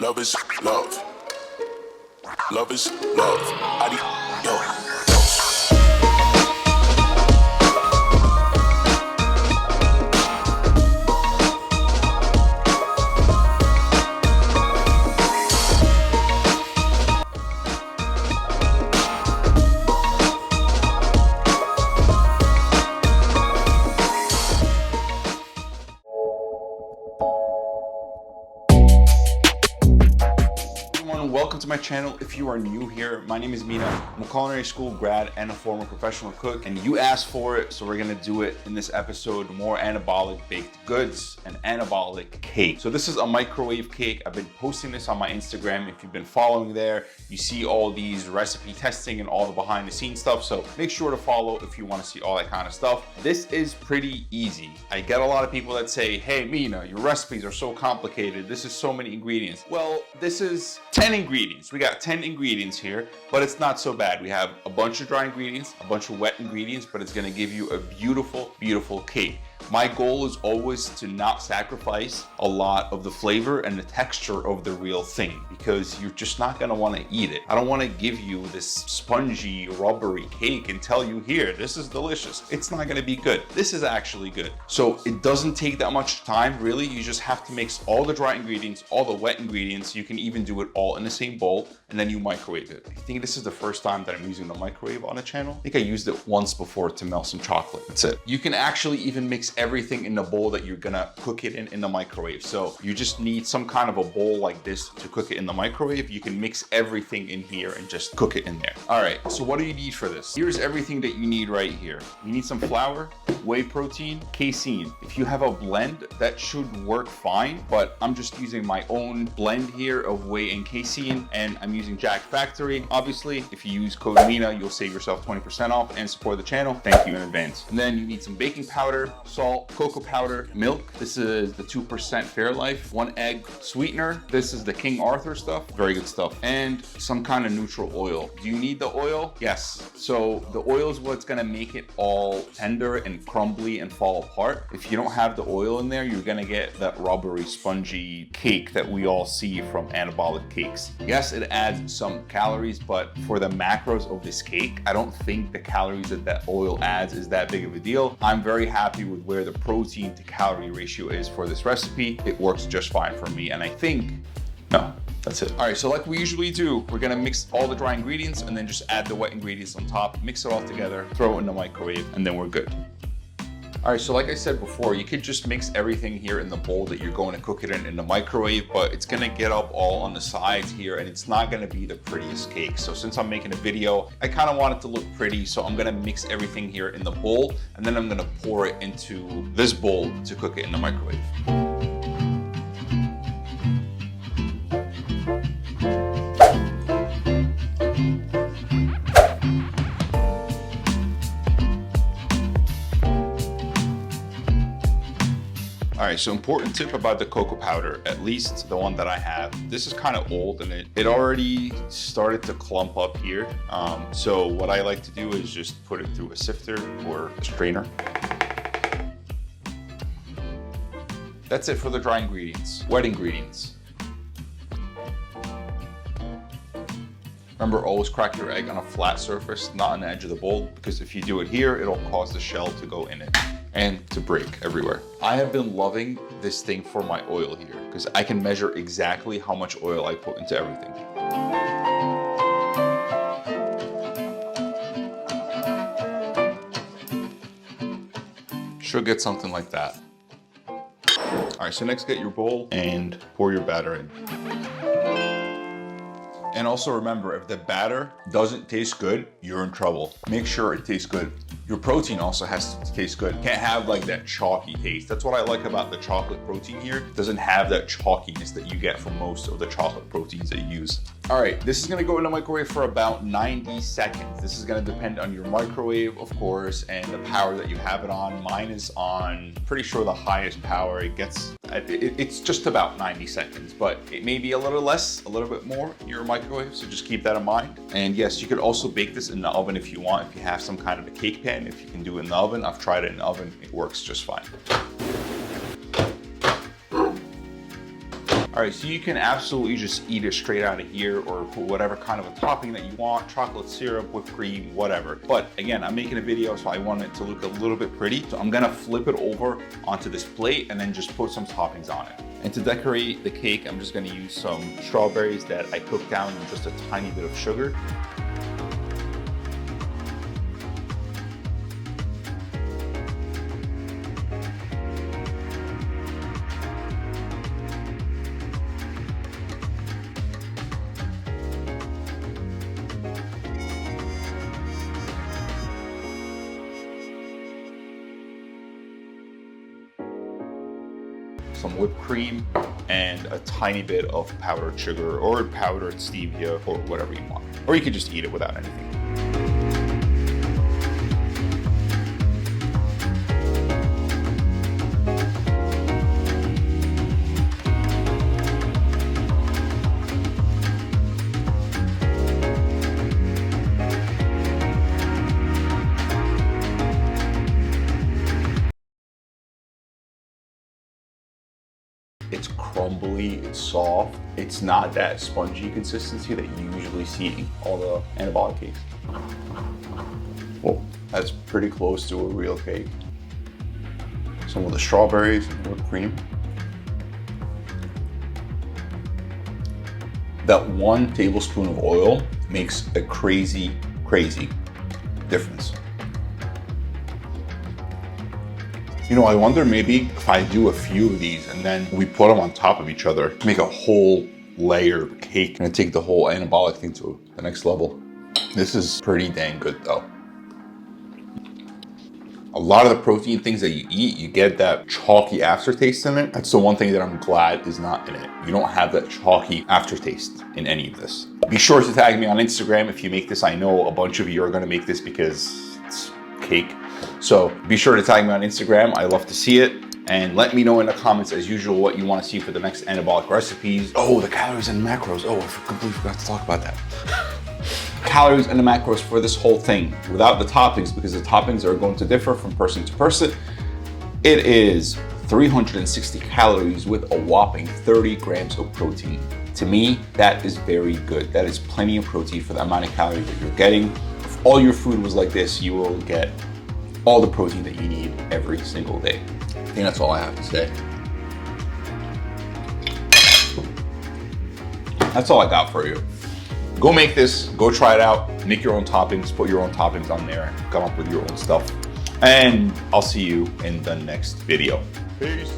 Love is love. Love is love. Yo. Welcome to my channel. If you are new here, my name is Mina. I'm a culinary school grad and a former professional cook, and you asked for it, so we're gonna do it in this episode. More anabolic baked goods, an anabolic cake. So this is a microwave cake. I've been posting this on my Instagram. If you've been following there, you see all these recipe testing and all the behind the scenes stuff. So make sure to follow if you want to see all that kind of stuff. This is pretty easy. I get a lot of people that say, hey Mina, your recipes are so complicated. This is so many ingredients. Well, this is 10 ingredients. We got 10 ingredients here, but it's not so bad. We have a bunch of dry ingredients, a bunch of wet ingredients, but it's gonna give you a beautiful, beautiful cake. My goal is always to not sacrifice a lot of the flavor and the texture of the real thing, because you're just not gonna wanna eat it. I don't wanna give you this spongy, rubbery cake and tell you, here, this is delicious. It's not gonna be good. This is actually good. So it doesn't take that much time, really. You just have to mix all the dry ingredients, all the wet ingredients. You can even do it all in the same bowl, and then you microwave it. I think this is the first time that I'm using the microwave on a channel. I think I used it once before to melt some chocolate. That's it. You can actually even mix everything in the bowl that you're gonna cook it in the microwave. So you just need some kind of a bowl like this to cook it in the microwave. You can mix everything in here and just cook it in there. All right, so what do you need for this? Here's everything that you need right here. You need some flour, whey protein, casein. If you have a blend, that should work fine, but I'm just using my own blend here of whey and casein, and I'm using Jack Factory. Obviously, if you use code MINA, you'll save yourself 20% off and support the channel. Thank you in advance. And then you need some baking powder, salt, cocoa powder, milk. This is the 2% Fairlife, 1 egg, sweetener. This is the King Arthur stuff, very good stuff. And some kind of neutral oil. Do you need the oil? Yes. So the oil is what's gonna make it all tender and crumbly and fall apart. If you don't have the oil in there, you're gonna get that rubbery, spongy cake that we all see from anabolic cakes. Yes, it adds some calories, but for the macros of this cake, I don't think the calories that oil adds is that big of a deal. I'm very happy with where the protein to calorie ratio is for this recipe. It works just fine for me, and I think, no, that's it. All right, so like we usually do, we're gonna mix all the dry ingredients and then just add the wet ingredients on top, mix it all together, throw it in the microwave, and then we're good. All right, so like I said before, you could just mix everything here in the bowl that you're going to cook it in the microwave, but it's gonna get up all on the sides here and it's not gonna be the prettiest cake. So since I'm making a video, I kind of want it to look pretty, so I'm gonna mix everything here in the bowl and then I'm gonna pour it into this bowl to cook it in the microwave. All right, so important tip about the cocoa powder, at least the one that I have. This is kind of old and it already started to clump up here. So what I like to do is just put it through a sifter or a strainer. That's it for the dry ingredients. Wet ingredients. Remember, always crack your egg on a flat surface, not on the edge of the bowl, because if you do it here, it'll cause the shell to go in it and to break everywhere. I have been loving this thing for my oil here because I can measure exactly how much oil I put into everything. Should get something like that. All right, so next get your bowl and pour your batter in. And also remember, if the batter doesn't taste good, you're in trouble. Make sure it tastes good. Your protein also has to taste good. Can't have like that chalky taste. That's what I like about the chocolate protein here. It doesn't have that chalkiness that you get from most of the chocolate proteins that you use. All right, this is gonna go in the microwave for about 90 seconds. This is gonna depend on your microwave, of course, and the power that you have it on. Mine is on, pretty sure the highest power. It's just about 90 seconds, but it may be a little less, a little bit more in your microwave, so just keep that in mind. And yes, you could also bake this in the oven if you want, if you have some kind of a cake pan, if you can do it in the oven. I've tried it in the oven, it works just fine. All All right, so you can absolutely just eat it straight out of here or put whatever kind of a topping that you want, chocolate syrup, whipped cream, whatever. But again, I'm making a video, so I want it to look a little bit pretty. So I'm gonna flip it over onto this plate and then just put some toppings on it. And to decorate the cake, I'm just gonna use some strawberries that I cooked down with just a tiny bit of sugar. Some whipped cream, and a tiny bit of powdered sugar or powdered stevia or whatever you want. Or you could just eat it without anything. It's crumbly, it's soft. It's not that spongy consistency that you usually see in all the anabolic cakes. Well, that's pretty close to a real cake. Some of the strawberries and whipped cream. That 1 tablespoon of oil makes a crazy, crazy difference. You know, I wonder maybe if I do a few of these and then we put them on top of each other, make a whole layer of cake and take the whole anabolic thing to the next level. This is pretty dang good though. A lot of the protein things that you eat, you get that chalky aftertaste in it. That's the one thing that I'm glad is not in it. You don't have that chalky aftertaste in any of this. Be sure to tag me on Instagram if you make this. I know a bunch of you are gonna make this because it's cake. So be sure to tag me on Instagram. I love to see it. And let me know in the comments as usual what you want to see for the next anabolic recipes. Oh, the calories and macros. Oh, I completely forgot to talk about that. Calories and the macros for this whole thing without the toppings, because the toppings are going to differ from person to person. It is 360 calories with a whopping 30 grams of protein. To me, that is very good. That is plenty of protein for the amount of calories that you're getting. If all your food was like this, you will get all the protein that you need every single day. I think that's all I have to say. That's all I got for you. Go make this, go try it out, make your own toppings, put your own toppings on there, come up with your own stuff. And I'll see you in the next video. Peace.